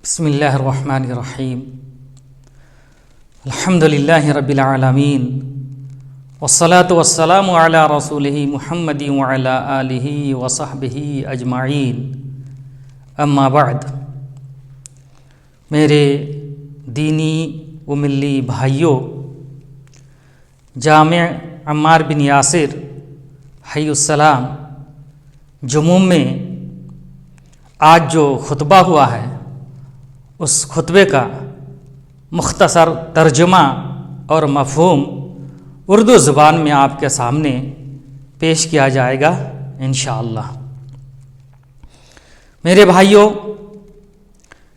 بسم اللہ الرحمن الرحیم الحمدللہ رب العالمین والصلاة والسلام علی رسولہ محمد وعلی آلہ وصحبہ اجمعین اما بعد۔ میرے دینی و ملی بھائیوں، جامع عمار بن یاسر حی السلام جموم میں آج جو خطبہ ہوا ہے، اس خطبے کا مختصر ترجمہ اور مفہوم اردو زبان میں آپ کے سامنے پیش کیا جائے گا انشاءاللہ۔ میرے بھائیوں،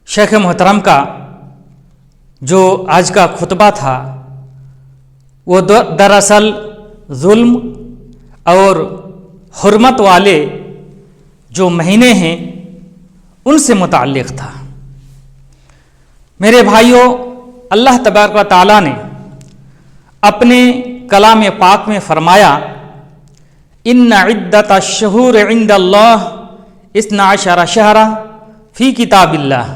شیخ محترم کا جو آج کا خطبہ تھا وہ دراصل ظلم اور حرمت والے جو مہینے ہیں ان سے متعلق تھا۔ میرے بھائیوں، اللہ تبارک و تعالیٰ نے اپنے کلام پاک میں فرمایا، ان عدۃ الشہور عند اللہ 12 شہرا فی کتاب اللہ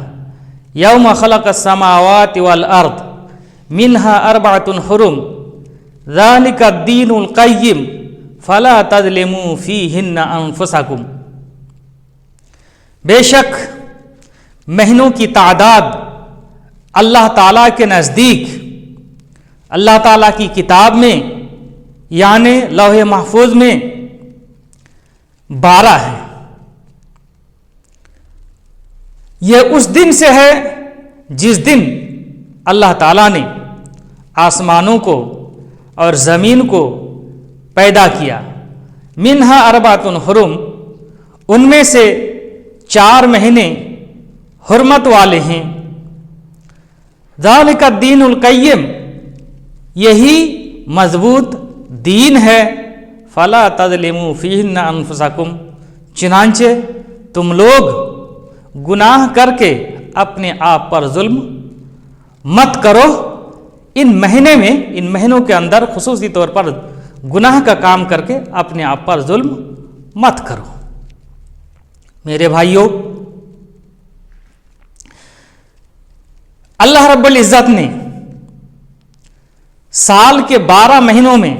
یوم خلق السماوات والارض منها 4 حرم ذلک الدین القیم فلا تظلموا فیہن انفسکم۔ بے شک مہینوں کی تعداد اللہ تعالیٰ کے نزدیک اللہ تعالیٰ کی کتاب میں یعنی لوح محفوظ میں 12 ہے۔ یہ اس دن سے ہے جس دن اللہ تعالیٰ نے آسمانوں کو اور زمین کو پیدا کیا۔ منہا 4 حرم، ان میں سے 4 مہینے حرمت والے ہیں۔ ذالک الدین القیم، یہی مضبوط دین ہے۔ فلا تظلموا فیہن انفسکم، چنانچہ تم لوگ گناہ کر کے اپنے آپ پر ظلم مت کرو۔ ان مہینوں کے اندر خصوصی طور پر گناہ کا کام کر کے اپنے آپ پر ظلم مت کرو۔ میرے بھائیوں، اللہ رب العزت نے سال کے 12 مہینوں میں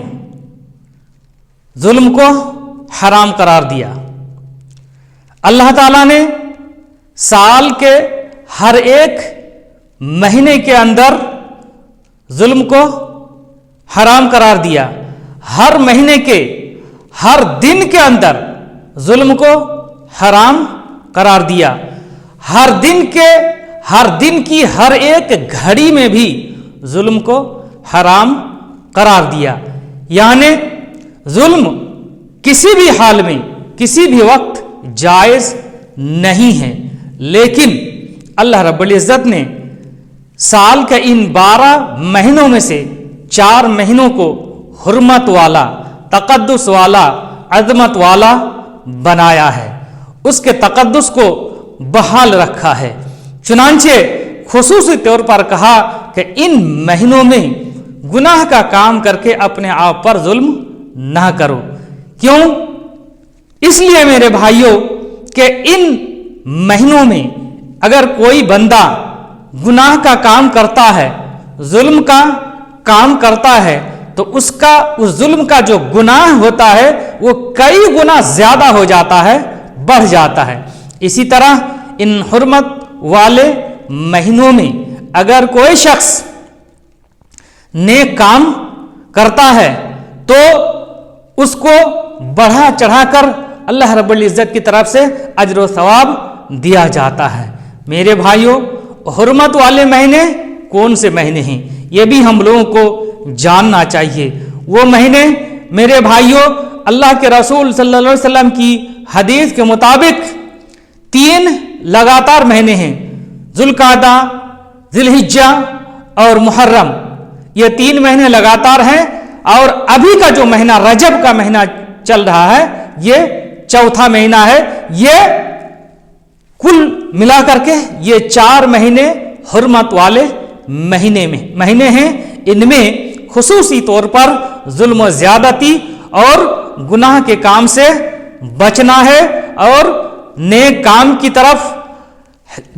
ظلم کو حرام قرار دیا۔ اللہ تعالیٰ نے سال کے ہر ایک مہینے کے اندر ظلم کو حرام قرار دیا۔ ہر مہینے کے ہر دن کے اندر ظلم کو حرام قرار دیا۔ ہر دن کی ہر ایک گھڑی میں بھی ظلم کو حرام قرار دیا۔ یعنی ظلم کسی بھی حال میں کسی بھی وقت جائز نہیں ہے، لیکن اللہ رب العزت نے سال کے ان 12 مہینوں میں سے 4 مہینوں کو حرمت والا، تقدس والا، عظمت والا بنایا ہے، اس کے تقدس کو بحال رکھا ہے۔ چنانچہ خصوصی طور پر کہا کہ ان مہینوں میں گناہ کا کام کر کے اپنے آپ پر ظلم نہ کرو۔ کیوں؟ اس لیے میرے بھائیوں کہ ان مہینوں میں اگر کوئی بندہ گناہ کا کام کرتا ہے، ظلم کا کام کرتا ہے، تو اس ظلم کا جو گناہ ہوتا ہے وہ کئی گنا زیادہ ہو جاتا ہے، بڑھ جاتا ہے۔ اسی طرح ان حرمت والے مہینوں میں اگر کوئی شخص نیک کام کرتا ہے تو اس کو بڑھا چڑھا کر اللہ رب العزت کی طرف سے اجر و ثواب دیا جاتا ہے۔ میرے بھائیوں، حرمت والے مہینے کون سے مہینے ہیں یہ بھی ہم لوگوں کو جاننا چاہیے۔ وہ مہینے میرے بھائیوں، اللہ کے رسول صلی اللہ علیہ وسلم کی حدیث کے مطابق 3 لگاتار مہینے ہیں، ذوالقعدہ، ذی الحجہ اور محرم۔ یہ 3 مہینے لگاتار ہیں، اور ابھی کا جو مہینہ رجب کا مہینہ چل رہا ہے یہ 4تھا مہینہ ہے۔ یہ کل ملا کر کے یہ 4 مہینے حرمت والے مہینے ہیں۔ ان میں خصوصی طور پر ظلم و زیادتی اور گناہ کے کام سے بچنا ہے، اور نیک کام کی طرف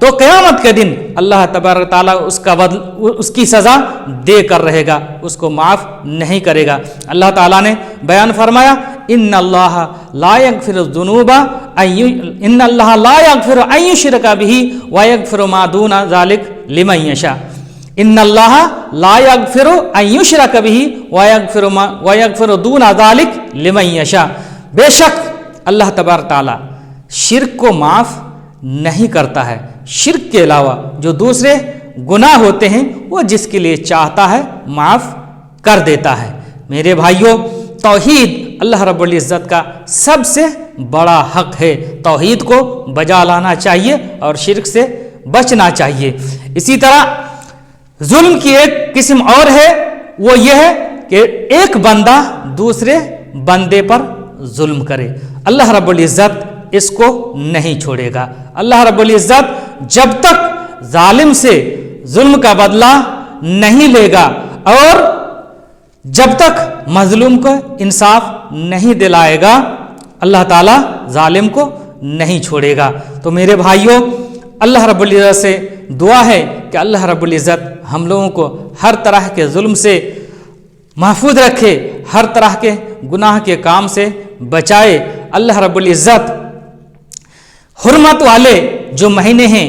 تو قیامت کے دن اللہ تبارک تعالیٰ اس کی سزا دے کر رہے گا، اس کو معاف نہیں کرے گا۔ اللہ تعالیٰ نے بیان فرمایا ان اللہ لا یغفر الذنوب ان یشرک بہ ویغفر ما دون ذلک لمن یشاء۔ ان اللہ لا یغفر ان یشرک بہ ویغفر دون ذلک لمن یشاء۔ بے شک اللہ تبارک تعالیٰ شرک کو معاف نہیں کرتا ہے، شرک کے علاوہ جو دوسرے گناہ ہوتے ہیں وہ جس کے لیے چاہتا ہے معاف کر دیتا ہے۔ میرے بھائیوں، توحید اللہ رب العزت کا سب سے بڑا حق ہے، توحید کو بجا لانا چاہیے اور شرک سے بچنا چاہیے۔ اسی طرح ظلم کی ایک قسم اور ہے، وہ یہ ہے کہ ایک بندہ دوسرے بندے پر ظلم کرے۔ اللہ رب العزت اس کو نہیں چھوڑے گا۔ اللہ رب العزت جب تک ظالم سے ظلم کا بدلہ نہیں لے گا اور جب تک مظلوم کو انصاف نہیں دلائے گا، اللہ تعالیٰ ظالم کو نہیں چھوڑے گا۔ تو میرے بھائیوں، اللہ رب العزت سے دعا ہے کہ اللہ رب العزت ہم لوگوں کو ہر طرح کے ظلم سے محفوظ رکھے، ہر طرح کے گناہ کے کام سے بچائے۔ اللہ رب العزت حرمت والے جو مہینے ہیں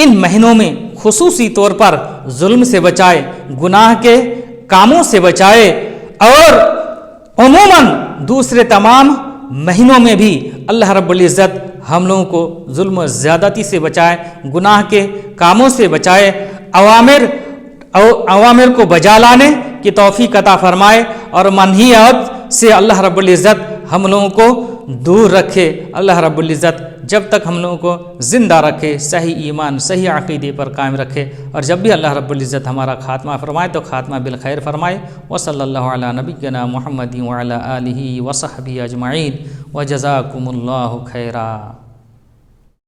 ان مہینوں میں خصوصی طور پر ظلم سے بچائے، گناہ کے کاموں سے بچائے، اور عموماً دوسرے تمام مہینوں میں بھی اللہ رب العزت ہم لوگوں کو ظلم و زیادتی سے بچائے، گناہ کے کاموں سے بچائے، اوامر کو بجا لانے کی توفیق عطا فرمائے اور منہیات سے اللہ رب العزت ہم لوگوں کو دور رکھے۔ اللہ رب العزت جب تک ہم لوگوں کو زندہ رکھے، صحیح ایمان صحیح عقیدے پر قائم رکھے، اور جب بھی اللہ رب العزت ہمارا خاتمہ فرمائے تو خاتمہ بالخیر فرمائے۔ وصلی اللہ علی نبینا محمد وعلی آلہ وصحبہ اجمعین وجزاکم اللہ خیرا۔